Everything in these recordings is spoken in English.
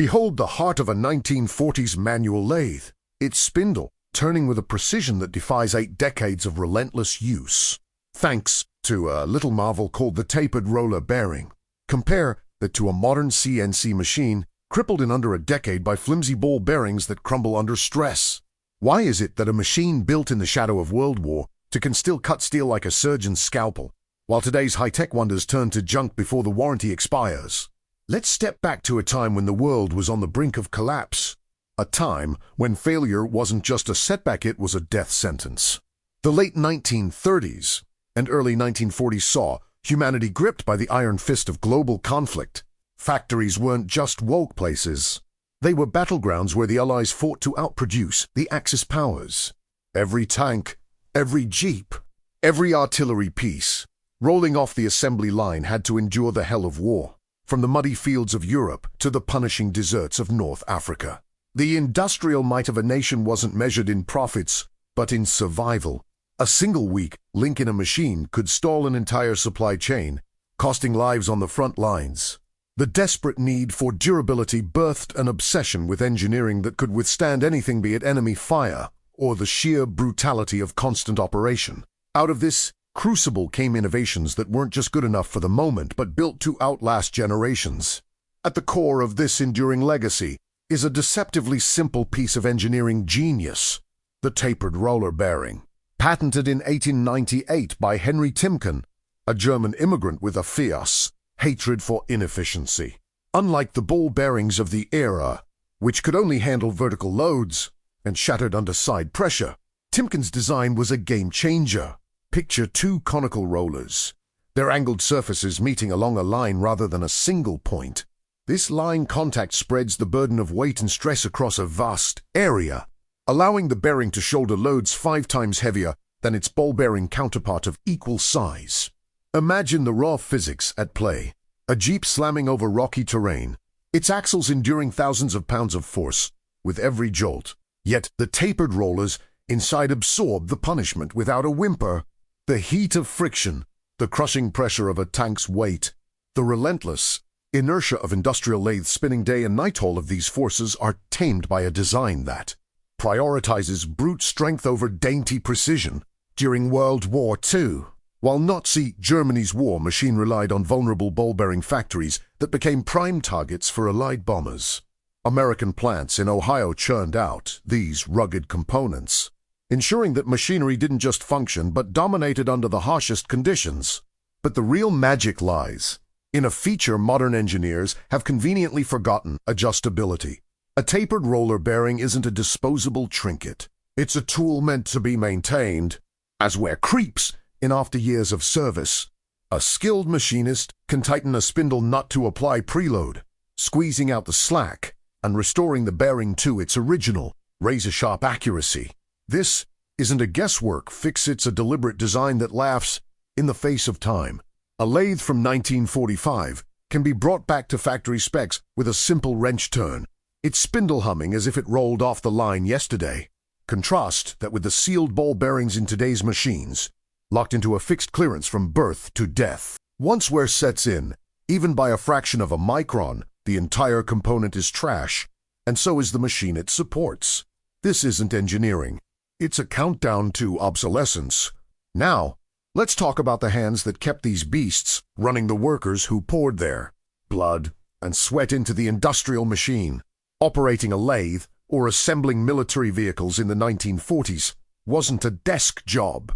Behold the heart of a 1940s manual lathe, its spindle turning with a precision that defies 8 decades of relentless use. Thanks to a little marvel called the tapered roller bearing. Compare that to a modern CNC machine crippled in under a decade by flimsy ball bearings that crumble under stress. Why is it that a machine built in the shadow of World War II can still cut steel like a surgeon's scalpel, while today's high-tech wonders turn to junk before the warranty expires? Let's step back to a time when the world was on the brink of collapse. A time when failure wasn't just a setback, it was a death sentence. The late 1930s and early 1940s saw humanity gripped by the iron fist of global conflict. Factories weren't just woke places. They were battlegrounds where the Allies fought to outproduce the Axis powers. Every tank, every jeep, every artillery piece rolling off the assembly line had to endure the hell of war, from the muddy fields of Europe to the punishing deserts of North Africa. The industrial might of a nation wasn't measured in profits, but in survival. A single weak link in a machine could stall an entire supply chain, costing lives on the front lines. The desperate need for durability birthed an obsession with engineering that could withstand anything, be it enemy fire or the sheer brutality of constant operation. Out of this crucible came innovations that weren't just good enough for the moment, but built to outlast generations. At the core of this enduring legacy is a deceptively simple piece of engineering genius, the tapered roller bearing. Patented in 1898 by Henry Timken, a German immigrant with a fierce hatred for inefficiency. Unlike the ball bearings of the era, which could only handle vertical loads and shattered under side pressure, Timken's design was a game changer. Picture 2 conical rollers, their angled surfaces meeting along a line rather than a single point. This line contact spreads the burden of weight and stress across a vast area, allowing the bearing to shoulder loads 5 times heavier than its ball-bearing counterpart of equal size. Imagine the raw physics at play. A Jeep slamming over rocky terrain, its axles enduring thousands of pounds of force with every jolt. Yet the tapered rollers inside absorb the punishment without a whimper. The heat of friction, the crushing pressure of a tank's weight, the relentless inertia of industrial lathes spinning day and night, all of these forces are tamed by a design that prioritizes brute strength over dainty precision. During World War II, while Nazi Germany's war machine relied on vulnerable ball-bearing factories that became prime targets for Allied bombers, American plants in Ohio churned out these rugged components, ensuring that machinery didn't just function but dominated under the harshest conditions. But the real magic lies in a feature modern engineers have conveniently forgotten: adjustability. A tapered roller bearing isn't a disposable trinket. It's a tool meant to be maintained, as wear creeps in after years of service. A skilled machinist can tighten a spindle nut to apply preload, squeezing out the slack and restoring the bearing to its original razor-sharp accuracy. This isn't a guesswork fix, it's a deliberate design that laughs in the face of time. A lathe from 1945 can be brought back to factory specs with a simple wrench turn, its spindle humming as if it rolled off the line yesterday. Contrast that with the sealed ball bearings in today's machines, locked into a fixed clearance from birth to death. Once wear sets in, even by a fraction of a micron, the entire component is trash, and so is the machine it supports. This isn't engineering. It's a countdown to obsolescence. Now, let's talk about the hands that kept these beasts running, the workers who poured their blood and sweat into the industrial machine. Operating a lathe or assembling military vehicles in the 1940s wasn't a desk job.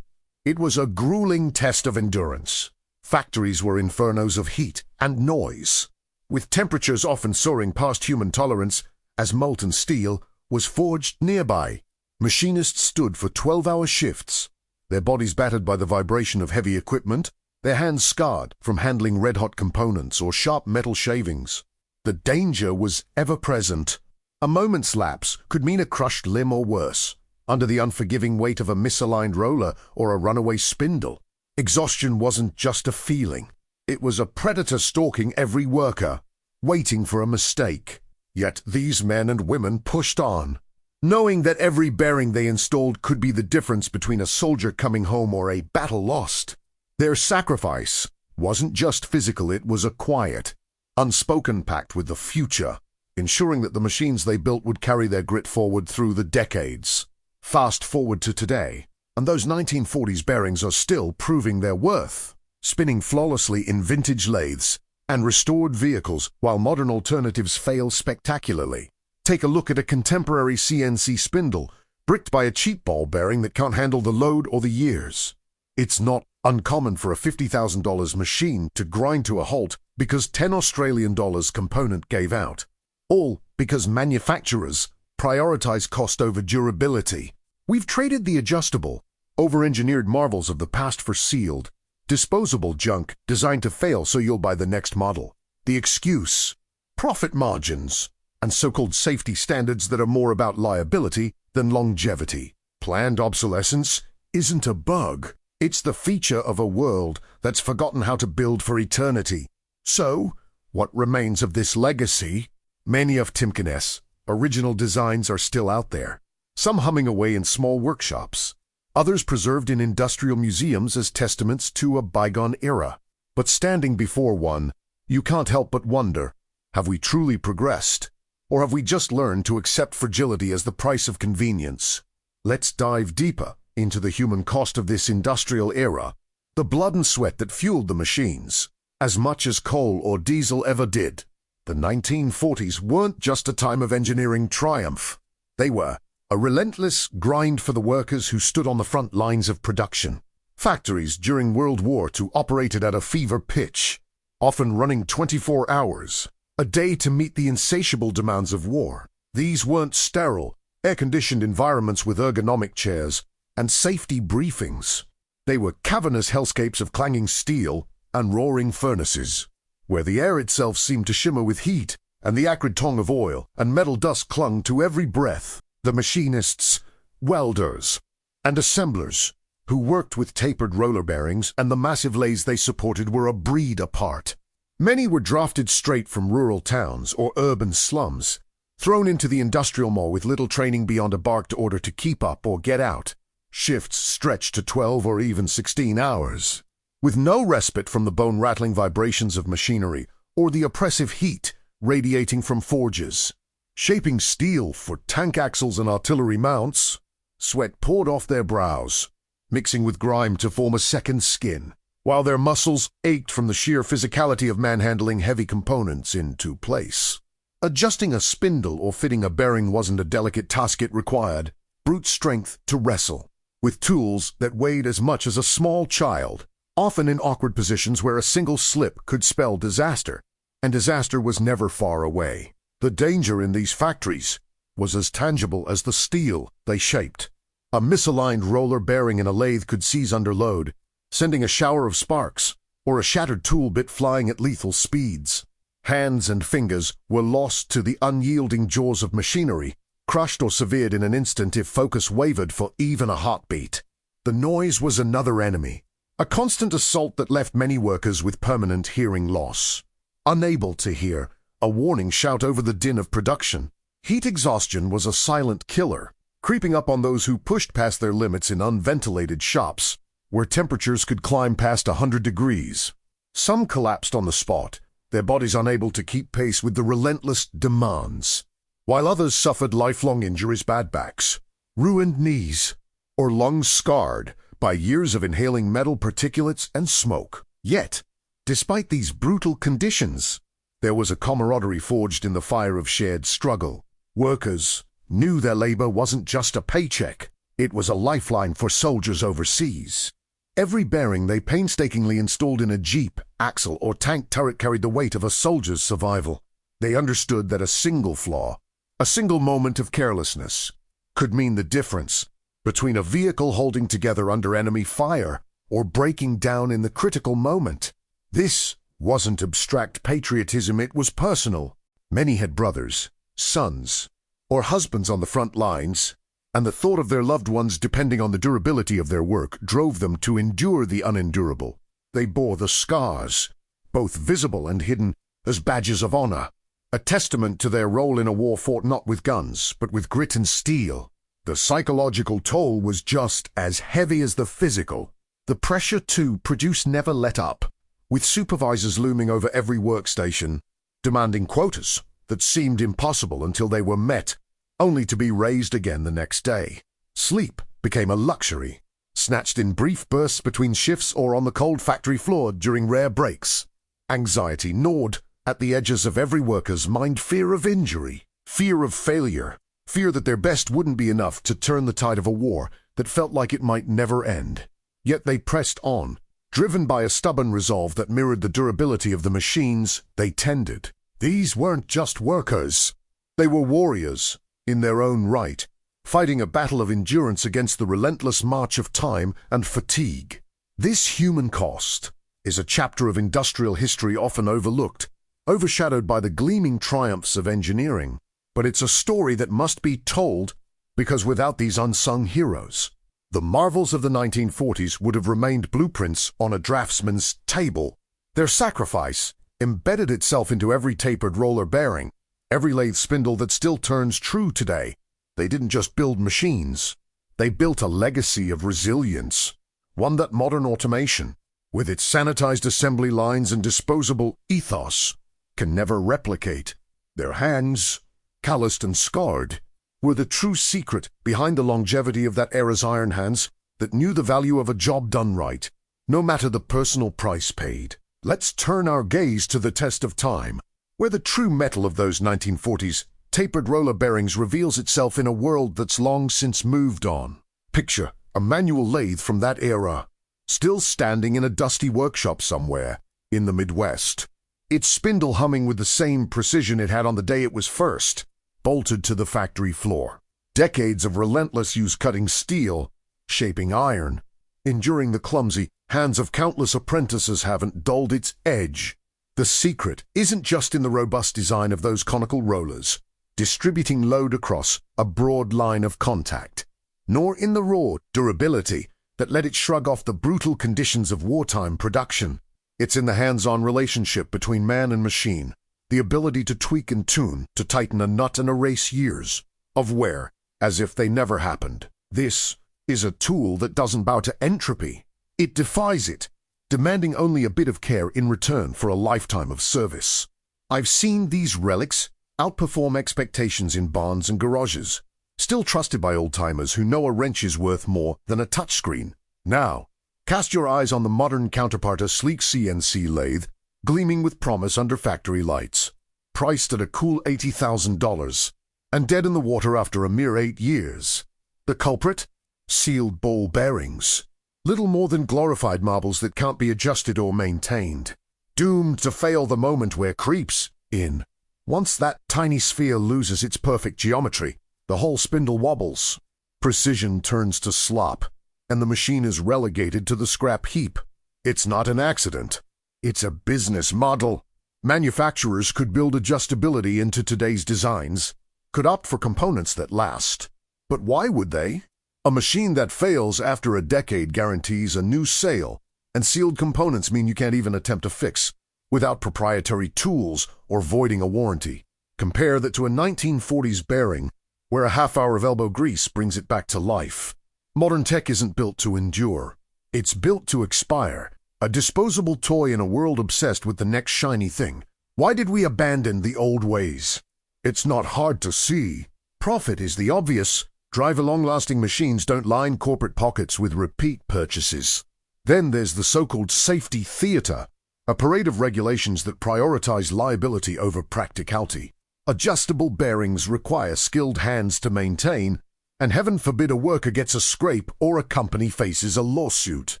It was a grueling test of endurance. Factories were infernos of heat and noise, with temperatures often soaring past human tolerance as molten steel was forged nearby. Machinists stood for 12-hour shifts, their bodies battered by the vibration of heavy equipment, their hands scarred from handling red-hot components or sharp metal shavings. The danger was ever present. A moment's lapse could mean a crushed limb or worse, under the unforgiving weight of a misaligned roller or a runaway spindle. Exhaustion wasn't just a feeling. It was a predator stalking every worker, waiting for a mistake. Yet these men and women pushed on, knowing that every bearing they installed could be the difference between a soldier coming home or a battle lost. Their sacrifice wasn't just physical, it was a quiet, unspoken pact with the future. ensuring that the machines they built would carry their grit forward through the decades. Fast forward to today, and those 1940s bearings are still proving their worth, spinning flawlessly in vintage lathes and restored vehicles while modern alternatives fail spectacularly. Take a look at a contemporary CNC spindle, bricked by a cheap ball bearing that can't handle the load or the years. It's not uncommon for a $50,000 machine to grind to a halt because $10 component gave out. All because manufacturers prioritize cost over durability. We've traded the adjustable, over-engineered marvels of the past for sealed, disposable junk designed to fail so you'll buy the next model. The excuse, profit margins, and so-called safety standards that are more about liability than longevity. Planned obsolescence isn't a bug. It's the feature of a world that's forgotten how to build for eternity. So, what remains of this legacy? Many of Timken's original designs are still out there, some humming away in small workshops, others preserved in industrial museums as testaments to a bygone era. But standing before one, you can't help but wonder, have we truly progressed? Or have we just learned to accept fragility as the price of convenience? Let's dive deeper into the human cost of this industrial era, the blood and sweat that fueled the machines, as much as coal or diesel ever did. The 1940s weren't just a time of engineering triumph. They were a relentless grind for the workers who stood on the front lines of production. Factories during World War II operated at a fever pitch, often running 24 hours a day to meet the insatiable demands of war. These weren't sterile, air-conditioned environments with ergonomic chairs and safety briefings. They were cavernous hellscapes of clanging steel and roaring furnaces, where the air itself seemed to shimmer with heat and the acrid tongue of oil and metal dust clung to every breath. The machinists, welders, and assemblers who worked with tapered roller bearings and the massive lathes they supported were a breed apart. Many were drafted straight from rural towns or urban slums, thrown into the industrial mall with little training beyond a barked order to keep up or get out. Shifts stretched to 12 or even 16 hours, with no respite from the bone-rattling vibrations of machinery or the oppressive heat radiating from forges. Shaping steel for tank axles and artillery mounts, sweat poured off their brows, mixing with grime to form a second skin, while their muscles ached from the sheer physicality of manhandling heavy components into place. Adjusting a spindle or fitting a bearing wasn't a delicate task. It required brute strength to wrestle with tools that weighed as much as a small child, often in awkward positions where a single slip could spell disaster, and disaster was never far away. The danger in these factories was as tangible as the steel they shaped. A misaligned roller bearing in a lathe could seize under load, sending a shower of sparks, or a shattered tool bit flying at lethal speeds. Hands and fingers were lost to the unyielding jaws of machinery, crushed or severed in an instant if focus wavered for even a heartbeat. The noise was another enemy, a constant assault that left many workers with permanent hearing loss. Unable to hear a warning shout over the din of production, heat exhaustion was a silent killer, creeping up on those who pushed past their limits in unventilated shops, where temperatures could climb past 100 degrees. Some collapsed on the spot, their bodies unable to keep pace with the relentless demands, while others suffered lifelong injuries, bad backs, ruined knees, or lungs scarred by years of inhaling metal particulates and smoke. Yet, despite these brutal conditions, there was a camaraderie forged in the fire of shared struggle. Workers knew their labor wasn't just a paycheck, it was a lifeline for soldiers overseas. Every bearing they painstakingly installed in a jeep, axle, or tank turret carried the weight of a soldier's survival. They understood that a single flaw, a single moment of carelessness, could mean the difference between a vehicle holding together under enemy fire or breaking down in the critical moment. This wasn't abstract patriotism, it was personal. Many had brothers, sons, or husbands on the front lines, and the thought of their loved ones depending on the durability of their work drove them to endure the unendurable. They bore the scars, both visible and hidden, as badges of honor, a testament to their role in a war fought not with guns, but with grit and steel. The psychological toll was just as heavy as the physical. The pressure to produce never let up, with supervisors looming over every workstation, demanding quotas that seemed impossible until they were met, only to be raised again the next day. Sleep became a luxury, snatched in brief bursts between shifts or on the cold factory floor during rare breaks. Anxiety gnawed at the edges of every worker's mind, fear of injury, fear of failure, fear that their best wouldn't be enough to turn the tide of a war that felt like it might never end. Yet they pressed on, driven by a stubborn resolve that mirrored the durability of the machines they tended. These weren't just workers. They were warriors, in their own right, fighting a battle of endurance against the relentless march of time and fatigue. This human cost is a chapter of industrial history often overlooked, overshadowed by the gleaming triumphs of engineering. But it's a story that must be told, because without these unsung heroes, the marvels of the 1940s would have remained blueprints on a draftsman's table. Their sacrifice embedded itself into every tapered roller bearing, every lathe spindle that still turns true today. They didn't just build machines. They built a legacy of resilience, one that modern automation, with its sanitized assembly lines and disposable ethos, can never replicate. Their hands, calloused and scarred, were the true secret behind the longevity of that era's iron hands that knew the value of a job done right, no matter the personal price paid. Let's turn our gaze to the test of time, where the true metal of those 1940s tapered roller bearings reveals itself in a world that's long since moved on. Picture a manual lathe from that era, still standing in a dusty workshop somewhere in the Midwest, its spindle humming with the same precision it had on the day it was first bolted to the factory floor. Decades of relentless use cutting steel, shaping iron, enduring the clumsy hands of countless apprentices haven't dulled its edge. The secret isn't just in the robust design of those conical rollers, distributing load across a broad line of contact, nor in the raw durability that let it shrug off the brutal conditions of wartime production. It's in the hands-on relationship between man and machine, the ability to tweak and tune, to tighten a nut and erase years of wear as if they never happened. This is a tool that doesn't bow to entropy. It defies it, demanding only a bit of care in return for a lifetime of service. I've seen these relics outperform expectations in barns and garages, still trusted by old-timers who know a wrench is worth more than a touchscreen. Now, cast your eyes on the modern counterpart, a sleek CNC lathe, gleaming with promise under factory lights, priced at a cool $80,000, and dead in the water after a mere 8 years. The culprit? Sealed ball bearings. Little more than glorified marbles that can't be adjusted or maintained. Doomed to fail the moment wear creeps in. Once that tiny sphere loses its perfect geometry, the whole spindle wobbles. Precision turns to slop, and the machine is relegated to the scrap heap. It's not an accident. It's a business model. Manufacturers could build adjustability into today's designs, could opt for components that last. But why would they? A machine that fails after a decade guarantees a new sale, and sealed components mean you can't even attempt a fix without proprietary tools or voiding a warranty. Compare that to a 1940s bearing, where a half-hour of elbow grease brings it back to life. Modern tech isn't built to endure. It's built to expire. A disposable toy in a world obsessed with the next shiny thing. Why did we abandon the old ways? It's not hard to see. Profit is the obvious. Drive long-lasting machines don't line corporate pockets with repeat purchases. Then there's the so-called safety theater, a parade of regulations that prioritize liability over practicality. Adjustable bearings require skilled hands to maintain, and heaven forbid a worker gets a scrape or a company faces a lawsuit.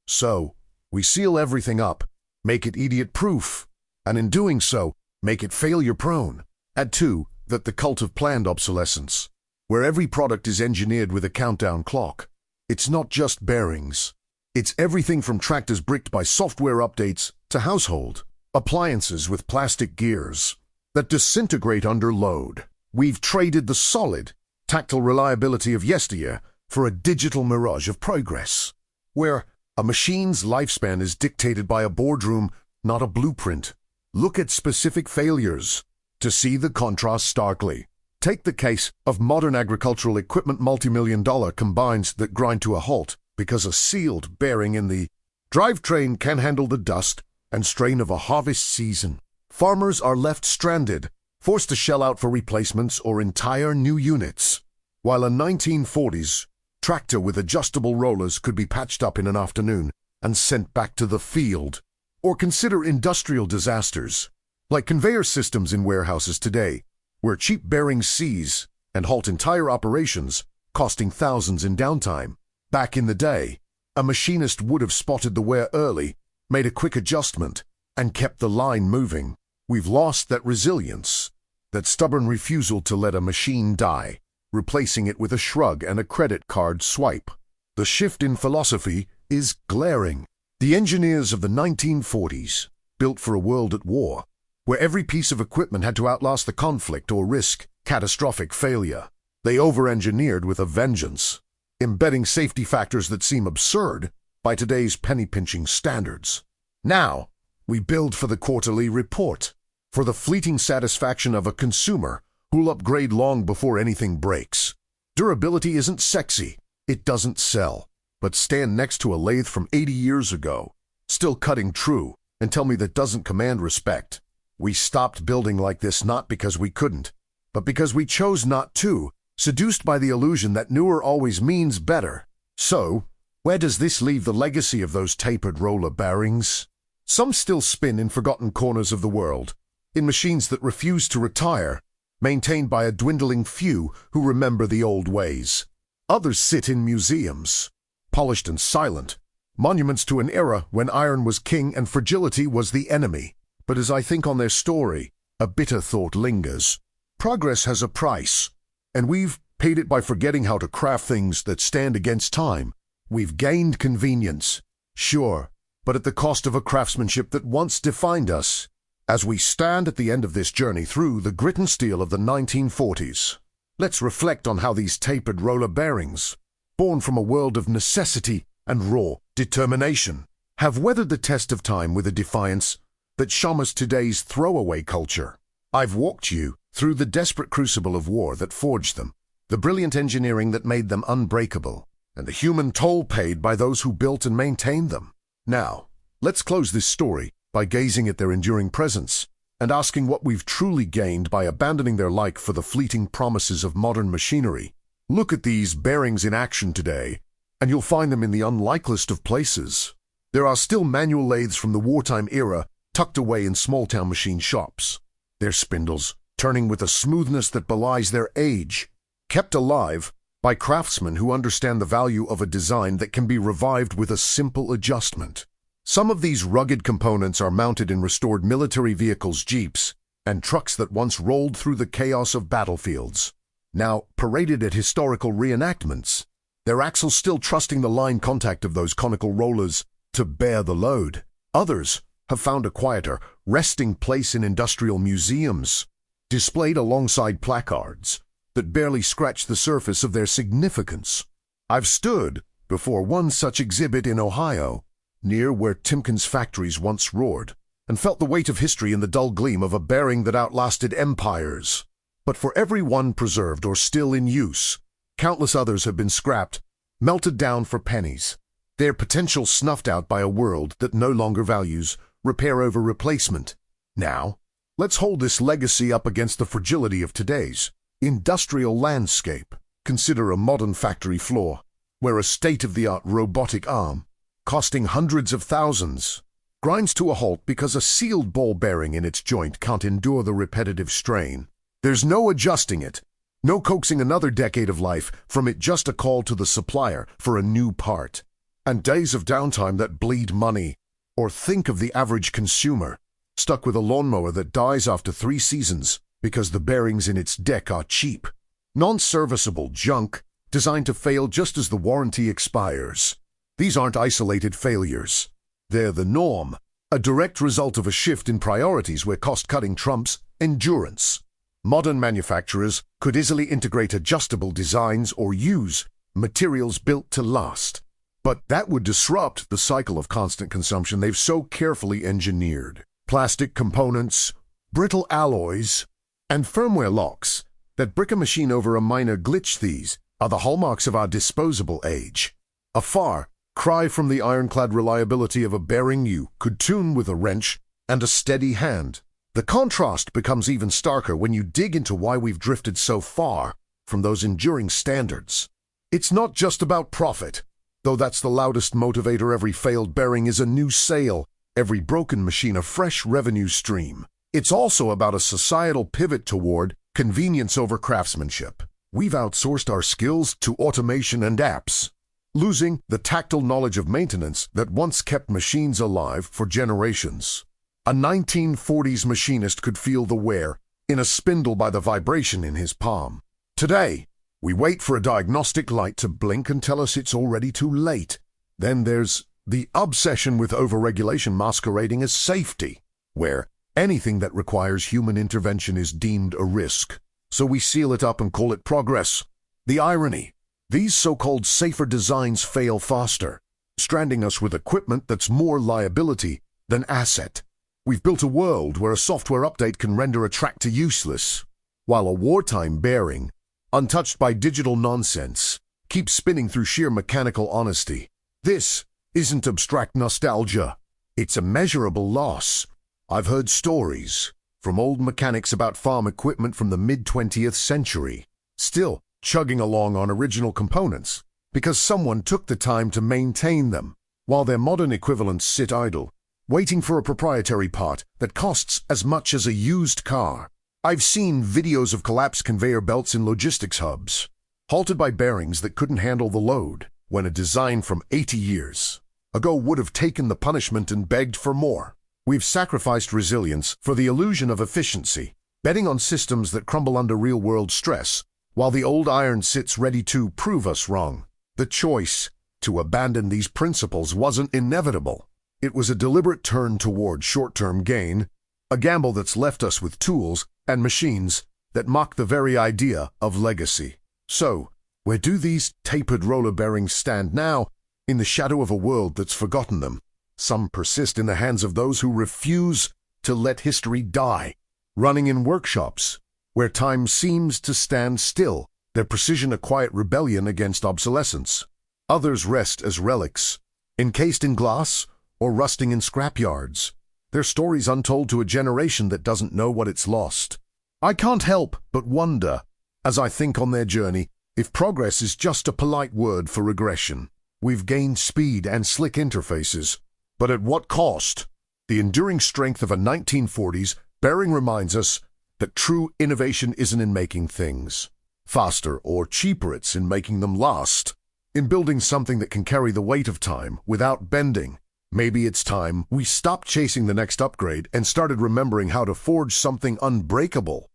So, we seal everything up, make it idiot-proof, and in doing so, make it failure-prone. Add to that the cult of planned obsolescence, where every product is engineered with a countdown clock. It's not just bearings. It's everything from tractors bricked by software updates to household appliances with plastic gears that disintegrate under load. We've traded the solid, tactile reliability of yesteryear for a digital mirage of progress, where a machine's lifespan is dictated by a boardroom, not a blueprint. Look at specific failures to see the contrast starkly. Take the case of modern agricultural equipment, multi-million-dollar combines that grind to a halt because a sealed bearing in the drivetrain can handle the dust and strain of a harvest season. Farmers are left stranded, forced to shell out for replacements or entire new units. While a 1940s tractor with adjustable rollers could be patched up in an afternoon and sent back to the field. Or consider industrial disasters, like conveyor systems in warehouses today, where cheap bearings seize and halt entire operations, costing thousands in downtime. Back in the day, a machinist would have spotted the wear early, made a quick adjustment, and kept the line moving. We've lost that resilience, that stubborn refusal to let a machine die, replacing it with a shrug and a credit card swipe. The shift in philosophy is glaring. The engineers of the 1940s, built for a world at war, where every piece of equipment had to outlast the conflict or risk catastrophic failure. They over-engineered with a vengeance, embedding safety factors that seem absurd by today's penny-pinching standards. Now, we build for the quarterly report, for the fleeting satisfaction of a consumer who'll upgrade long before anything breaks. Durability isn't sexy, it doesn't sell. But stand next to a lathe from 80 years ago, still cutting true, and tell me that doesn't command respect. We stopped building like this not because we couldn't, but because we chose not to, seduced by the illusion that newer always means better. So, where does this leave the legacy of those tapered roller bearings? Some still spin in forgotten corners of the world, in machines that refuse to retire, maintained by a dwindling few who remember the old ways. Others sit in museums, polished and silent, monuments to an era when iron was king and fragility was the enemy. But as I think on their story, a bitter thought lingers. Progress has a price, and we've paid it by forgetting how to craft things that stand against time. We've gained convenience, sure, but at the cost of a craftsmanship that once defined us. As we stand at the end of this journey through the grit and steel of the 1940s, let's reflect on how these tapered roller bearings, born from a world of necessity and raw determination, have weathered the test of time with a defiance that shamas today's throwaway culture. I've walked you through the desperate crucible of war that forged them, the brilliant engineering that made them unbreakable, and the human toll paid by those who built and maintained them. Now, let's close this story by gazing at their enduring presence and asking what we've truly gained by abandoning their like for the fleeting promises of modern machinery. Look at these bearings in action today, and you'll find them in the unlikeliest of places. There are still manual lathes from the wartime era tucked away in small-town machine shops. Their spindles, turning with a smoothness that belies their age, kept alive by craftsmen who understand the value of a design that can be revived with a simple adjustment. Some of these rugged components are mounted in restored military vehicles, jeeps, and trucks that once rolled through the chaos of battlefields. Now paraded at historical reenactments, their axles still trusting the line contact of those conical rollers to bear the load. Others have found a quieter, resting place in industrial museums, displayed alongside placards that barely scratch the surface of their significance. I've stood before one such exhibit in Ohio, near where Timken's factories once roared, and felt the weight of history in the dull gleam of a bearing that outlasted empires. But for every one preserved or still in use, countless others have been scrapped, melted down for pennies, their potential snuffed out by a world that no longer values repair over replacement. Now, let's hold this legacy up against the fragility of today's industrial landscape. Consider a modern factory floor, where a state-of-the-art robotic arm, costing hundreds of thousands, grinds to a halt because a sealed ball bearing in its joint can't endure the repetitive strain. There's no adjusting it, no coaxing another decade of life from it, just a call to the supplier for a new part. And days of downtime that bleed money. Or think of the average consumer, stuck with a lawnmower that dies after 3 seasons because the bearings in its deck are cheap. Non-serviceable junk designed to fail just as the warranty expires. These aren't isolated failures. They're the norm, a direct result of a shift in priorities where cost-cutting trumps endurance. Modern manufacturers could easily integrate adjustable designs or use materials built to last. But that would disrupt the cycle of constant consumption they've so carefully engineered. Plastic components, brittle alloys, and firmware locks that brick a machine over a minor glitch, these are the hallmarks of our disposable age. A far cry from the ironclad reliability of a bearing you could tune with a wrench and a steady hand. The contrast becomes even starker when you dig into why we've drifted so far from those enduring standards. It's not just about profit, though that's the loudest motivator. Every failed bearing is a new sale, every broken machine a fresh revenue stream. It's also about a societal pivot toward convenience over craftsmanship. We've outsourced our skills to automation and apps, losing the tactile knowledge of maintenance that once kept machines alive for generations. A 1940s machinist could feel the wear in a spindle by the vibration in his palm. Today, we wait for a diagnostic light to blink and tell us it's already too late. Then there's the obsession with overregulation masquerading as safety, where anything that requires human intervention is deemed a risk. So we seal it up and call it progress. The irony: these so-called safer designs fail faster, stranding us with equipment that's more liability than asset. We've built a world where a software update can render a tractor useless, while a wartime bearing, untouched by digital nonsense, keeps spinning through sheer mechanical honesty. This isn't abstract nostalgia. It's a measurable loss. I've heard stories from old mechanics about farm equipment from the mid-20th century, still chugging along on original components because someone took the time to maintain them, while their modern equivalents sit idle, waiting for a proprietary part that costs as much as a used car. I've seen videos of collapsed conveyor belts in logistics hubs, halted by bearings that couldn't handle the load, when a design from 80 years ago would have taken the punishment and begged for more. We've sacrificed resilience for the illusion of efficiency, betting on systems that crumble under real-world stress, while the old iron sits ready to prove us wrong. The choice to abandon these principles wasn't inevitable. It was a deliberate turn toward short-term gain, a gamble that's left us with tools and machines that mock the very idea of legacy. So, where do these tapered roller bearings stand now, in the shadow of a world that's forgotten them? Some persist in the hands of those who refuse to let history die, running in workshops where time seems to stand still, their precision a quiet rebellion against obsolescence. Others rest as relics, encased in glass or rusting in scrapyards, their stories untold to a generation that doesn't know what it's lost. I can't help but wonder, as I think on their journey, if progress is just a polite word for regression. We've gained speed and slick interfaces, but at what cost? The enduring strength of a 1940s bearing reminds us that true innovation isn't in making things faster or cheaper, it's in making them last, in building something that can carry the weight of time without bending. Maybe it's time we stopped chasing the next upgrade and started remembering how to forge something unbreakable.